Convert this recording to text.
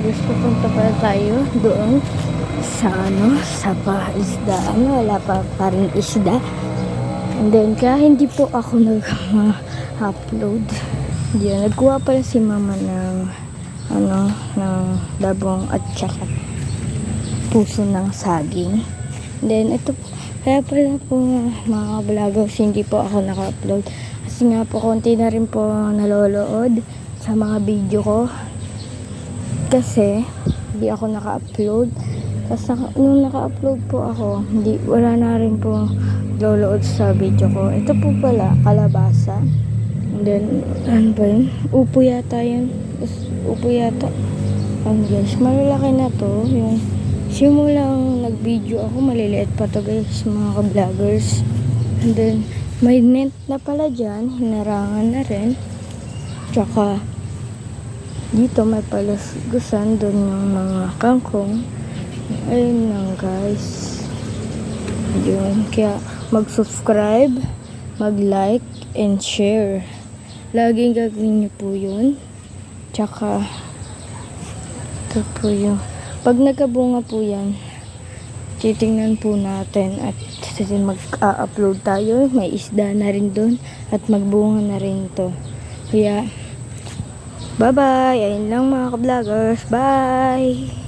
Guys, pupunta pala tayo doon sa sa paisdaan. Wala pa rin isda. And then, kaya hindi po ako nag-upload. Diyan, nagkuha pala si mama ng ng dabong at saka puso ng saging. And then, ito, kaya pala po mga vloggers, hindi po ako naka-upload. Kasi nga po, konti na rin po nalolood sa mga video ko. Kasi, hindi ako naka-upload. Kasi nung naka-upload po ako, wala na rin po lolood sa video ko. Ito po pala, kalabasa. And then, ano ba yun? Upo yata yun. Upo yata. Guys, malalaki na to. Yung simulang nag-video ako, maliliit pa to guys, mga ka-vloggers. And then, may net na pala dyan. Hinarangan na rin. Tsaka, dito may palasgusan doon yung mga kangkong. Ayun lang guys. Yun. Kaya mag-subscribe, mag-like, and share. Laging gagawin nyo po yun. Tsaka ito po yung pag nagkabunga po yan, titingnan po natin at mag-upload tayo. May isda na rin doon at magbunga na rin to. Kaya bye-bye. Ayun lang mga ka-vloggers. Bye!